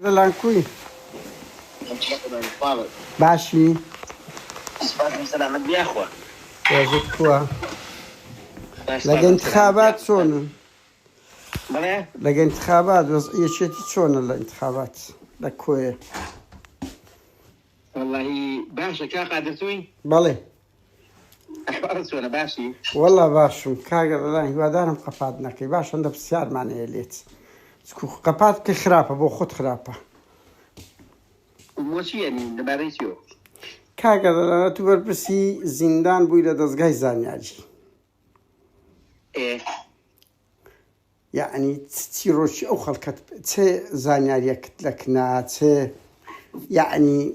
لانکوی باشی سلامت بياخوة وزد كوا لقى انتخابات شون بله لقى انتخابات يشتي شون الانتخابات لكوي والله باشا كا قادرتوي بله أحوال سونا باشي والله باشم كاغر لا هو دارم قفاد نكي باش عنده بسيار معنى ليت سكو قفاد كخرابه بو خد خرابه وموشي يعني دباريسيو كاغر لا تو برسي زندان بويله دزغاي زانياجي إيه يعني تيروش او خلكت تي زانياريا كتلكنا تي يعني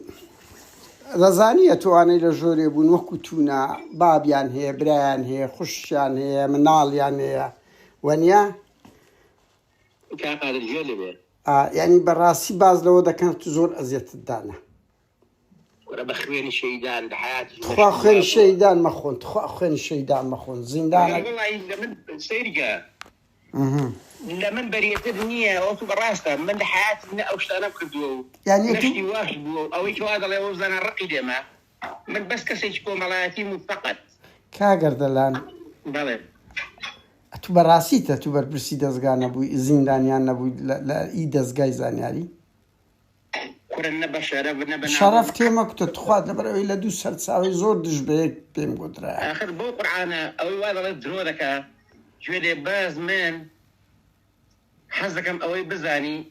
رزانية تواني لجوري بون وكتونا بابيان هي بران هي خشيان هي مناليان هي ونيا كا قادر جولي يعني براسي باز لو دا كانت تزور أزيت الدانا ولا بخوين الشيدان بحياتي تخوا خين شيدان مخون تخوا خين شيدان مخون زندان والله لمن سيرجا لمن بريت الدنيا أو براسته من حياتي أو شتانا بكدو يعني نشتي واجبو أو إيش هذا اللي وزن الرقي دما من بس كسيجكو ملاتي فقط كاغر دلان بله تو براسي تو برسي دزغانا بو زندانيان نبو لا اي دزغاي زانياري كورن نبى شرف تيمك تتخوات نبرا إلى دو سر تساوي زور دش بيك بيم قدرة آخر بو قرآن أو هذا الدرو ذكا جودي باز من حزكم أوي بزاني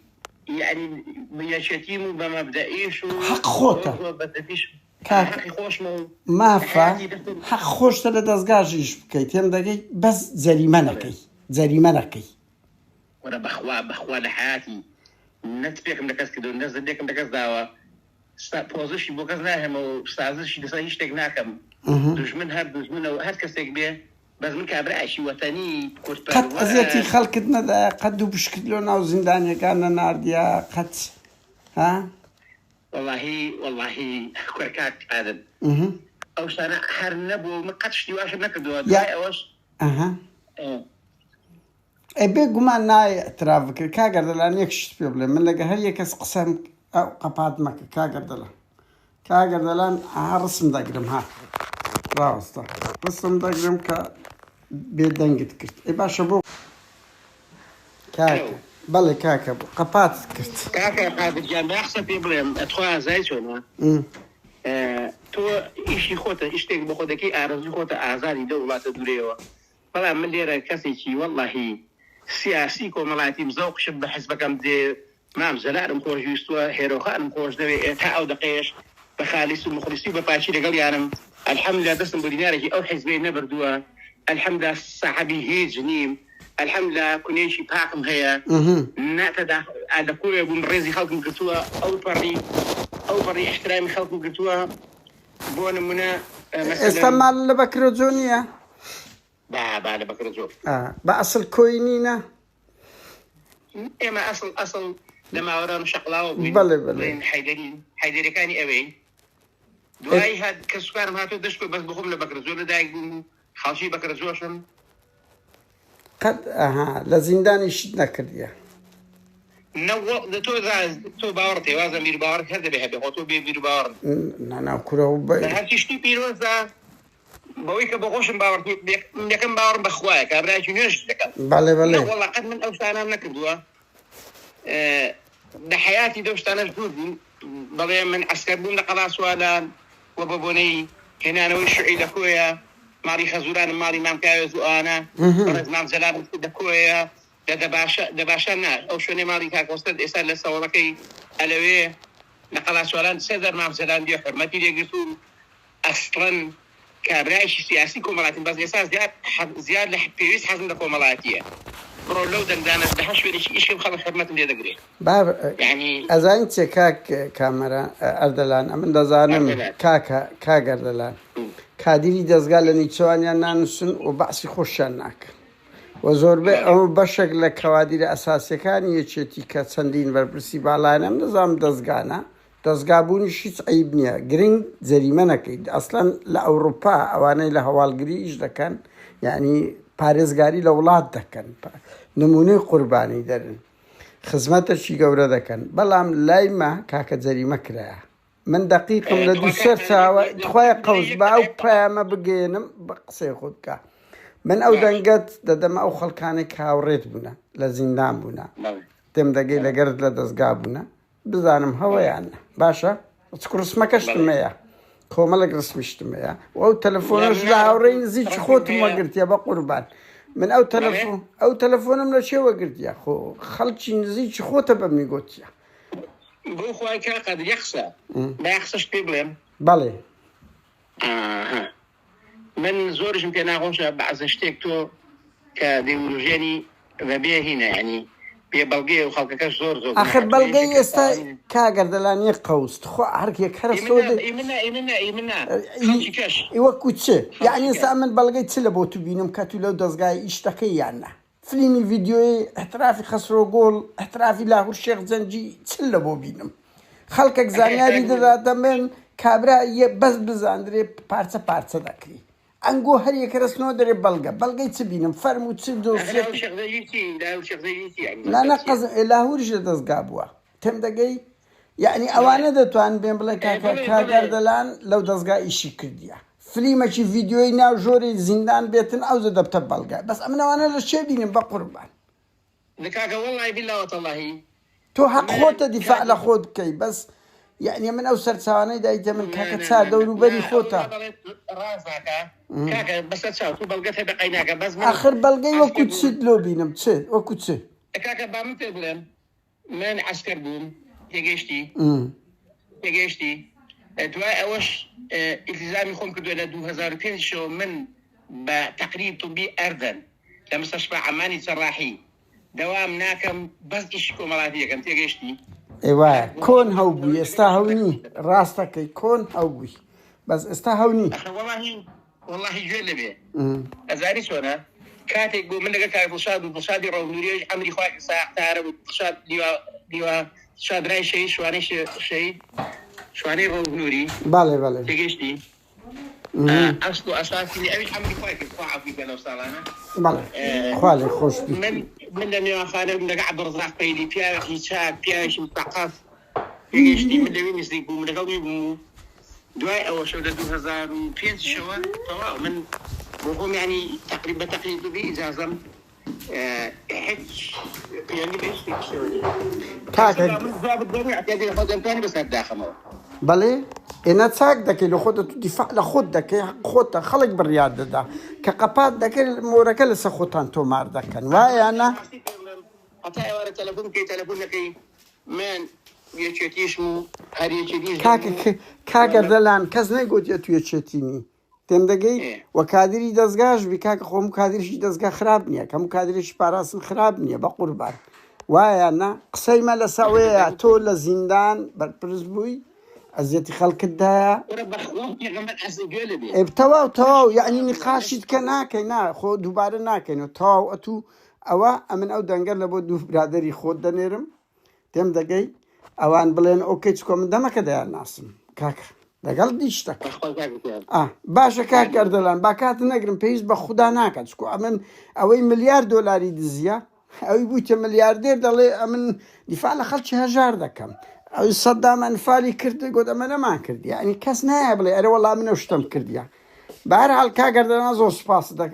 يعني بيشتيمو بمبدئيش حق خوته بدفيش كاك حقي خوش مو ما فا حق خوش تلا دزغاجيش بكي تيم دقي بس زريمة نكي وأنا بخوا لحياتي نتبيك مدكس كدو الناس ديك مدكس دعوة بوزيشي بوكس ناهم وستازيشي دسايش تقناكم دجمن هاد كستيك بيه بس من كابرا شي وطني قد أزيتي خلقتنا دا قدو بشكلونا وزندانيا كانا نارديا قد ها والله كوركاك عادل أو سنة حرنبو مقدش تيواش نكدو يا دواي أوش ابي قمان ناي اعتراف كاغر دلان يكش بروبلم من لقى هل يكس قسم او قباد مك كاغر دلان رسم دقرم ها راستا رسم دقرم كا بيدنجت كرت اي باشا بو كاكا بلي كاكا قبات كرت كاكا قاد الجامعة أحسن بروبلم أتخوها زي شونا تو إيشي خوتا إشتيك بخودكي أرزي خوتا أعزاني دولات دوريوا فلا من ليرا كاسيشي والله سياسي كومالاتي مزوق شب حزبك دي مام زلال مخوش يستوى هيروخان مخوش دوي تاو دقيش بخالص ومخلصي بباشي لقل يارم الحمد لله دسم بولينارجي أو حزبي نبردوا الحمد لله صاحبي هي جنيم الحمد لله كنيشي باقم هيا نعتدى على كل يوم مريزي خلق مقرتوا أو بري احترامي خلق مقرتوا بون منا مثلا استعمال لبكرجونيا بعد بكرجو بأصل كوينينا إما أصل لما ورانا شقلاو بلي حيدري كاني أبي دواي هاد كسكار ما هاتو دشكو بس بخوم لبكرجو لدايق حاشي بكرجو عشان قد لزندان يشدنا كرديا نو تو باورتي وازا مير باورك هذا بيحبي خطو بير باور أنا كره هاتي شتي بيروزا بويك بغوشم باورتي لكن باور بخواك أبراج نيش لك بلي والله قد من أوستانا نكردوا بحياتي دوشت أنا جدودي بضيع من عسكر بون لقلاص ولا وبابوني هنا أنا وشعي لكويا ماري خزوران ماري مام كايوز وأنا برز مام زلام لكويا دباشا الناس أو شوني ماري كاك وستد إسال لسوالكي ألوي لقلاص ولا سيدر مام زلام دي حرمتي دي قصور أصلا كابرايش سياسي كومالاتي بس لسا زياد لحبيويس حزم دا كومالاتية برو لو دانا دهش وليش إيش بخلق حرمتهم دي دقري باب يعني أزاينت كاك كاميرا أردلان أمن دزانم كاكا أردلان كاديري دزقال نيتشوانيا نانسون وبعسي خوشاناك وزوربه أو بشكل كوادير أساسي كان يشتي كسندين بربرسي بالانا نظام دزقانا دزقابونيش عيب نيا جرين زريمة نكيد أصلا لأوروبا أواني لهوالجريش دكان يعني باريس غاري لأولاد دكان نموني قرباني درن خزمەتێکی گەورە دەکەن بەڵام لایمە کاکە جەریمە کرایە من دقیقم لە دوو سەر چاوە خۆی قەوز بە ئەو پەیامە بگێنم بە قسەی خۆت بکە من ئەو دەنگەت دەدەمە ئەو خەڵکانێک هاوڕێت بوونە لە زیندان بوونە تێم دەگەی لەگەرت لە دەستگا بوونە بزانم هەوەیانە باشە ڕسمەکەشتمەیە کۆمەڵێک ڕسمیشتمەیە و ئەو تەلەفۆنش لە هاوڕێی نزیکی خۆتم وەگرتیە بە قوربان من ئەو تەلەفۆنم لە چێ وەگرتیە خۆ خەڵکی نزیکی خۆتە بە میگوتیە بۆ خۆی کاقەد یەخسە باخسەش پێ بڵێم بەڵێ من زۆرشم پێ ناغۆشە بەعزە شتێک تۆ کە دەیوروژێنی بەبێ هینە ینی پێ بەڵگەی و خەڵکەکەش زۆر ئاخر بەڵگەی ئێستا کاگەردەلانی قەوست خۆ هەرکێک هەرسۆ وەکو چێ یعنی ئێستا من بەڵگەی چ لە بۆ تو بینم کە تو لەو دەستگای ئیشتەکەی یاننا فیلمی ڤیددیۆی ئەحترافی خەسرۆگۆڵ ئەحترافی لاهور شێخ جەنجی چ لە بۆ بینم خەڵکێک زانیاری دەداتە من کابرا بەس بزاندرێ پارچە پارچە دەکری ئەنگۆ هەر یەکە ڕستنەوە دەرێ بەڵگەی چ بینم فەرم و چ لاهوریش لە دەستگا بووە تێم دەگەی یعنی ئەوانە دەتوان بێن بڵێ کاگەردەلان لەو دەستگا ئیشی کردیە فلیمەکی ڤیددیۆی ناو ژۆری زیندان بێتن ئەو دەبتە بەڵگای بەس ئەمنەوانە لە شێ بینم بە قوربان تۆ حەق خۆتە دیفاع لە خۆت بکەی بەس یعنی من ئەو سەرچاوانەی دایتە من کاکە چا دەوروبەری خۆتە ئاخر بەڵگەی وەکو چیت لۆ بینم چ وەکو چ کاکە با من پێ بڵێم من عەسکەر بووم تێگەیشتی دوای ئەوەش ئیلتیزامی خۆم کردووە لە 2005 من بە تەقریب طبی ئەردەن لە مستەشفا عەمانی جەراحی دەوام ناکەم بەس ئیشی کۆمەڵاتی یەکەم تێگەیشتی ئێوایە کۆن هەوبووی ئێستا هەونی ڕاستەکەی کۆن هەوبووی بەس ئێستا هەونی وەڵاهی گوێ لەبێ ئەزاری چۆنە کاتێک بۆ من لەگەڵ کاک دڵشاد و دڵشادی ڕۆژنووریەوەش ئەمری خوا ساختارە و دڵشاد دیوا شادرای شەهید شوانەی شەهید شوانەی ڕۆژنووری بەڵێ تێگەیشتی ئەسڵ و ئەساسی ئەویش ئەمری خوای کرد خوا عەفوی بکە لەو ساڵانە بەڵێ خوا لێی خۆش بی من لە نێوانخانە لەگەڵ عەبدوڕەزاق پەیلی پیاوێکی چاک پیاوێکی مستەقەف تێگەیشتی من لەوێ نزیک بووم لەگەڵی بووم دوای ئەوە شەو لە 2005 شەوە تەواو من بۆ خۆم یعنی تقریبا طبی ئیجازەم هیچ پەیوەندی بە هیچ شتێکی بەڵێ ئێنە چاک دەکەی لە خۆتە تو دیفاع لە خۆت دەکەی خۆتە خەڵک بڕیار دەدا کە قەپات دەکەی مۆرەکە لەسەر خۆتان تۆمار دەکەن وایانە هەتا ئێوارە تەلەفۆن بکەی تەلەفۆن دەکەی من یەکێتیشم و هەر یەکێتیش کاگەردەلان کەس نەیگوتیە تو یەکێتینی تێم دەگەی وە کادری دەستگاش بی کاکە خۆم کادریشی دەستگا خراپ نییە کەم کادرێکی پاراستن خراپ نییە بە قوربان وایانە قسەیمە لە ساوەیە تۆ لە زیندان بەرپرس بووی ئەزیەتی خەڵکتدایە تەواو یعنی نقاشیت کە ناکەی خۆ دووبارە ناکەینەوە تەواو ئەتوو ئەوە ئەمن ئەو دەنگەر لە بۆ دوو برادەری خۆت دەنێرم تێم دەگەی ئەوان بڵێن ئۆکەی چکۆ من دەمەکە دەیان ناسم کاکە لەگەڵ دیشتەکە باشە کاگەردەلان با کات نەگرم پێویست بە خودا ناکات چکۆ ئەمن ئەوەی ملیار دۆلاری دزیە ئەوی بوویتە ملیاردێر دەڵێ ئەمن دیفاع لە خەڵکی هەژار دەکەم ئەوی سەدام ئەنفالی کرد گوت ئەمە نەمان کردی ینی کەس نایە بڵێ ئەرە وەڵام منە شتم کردیە بەهەرحاڵ کاگەردەلان زۆر سوپاس دەکەم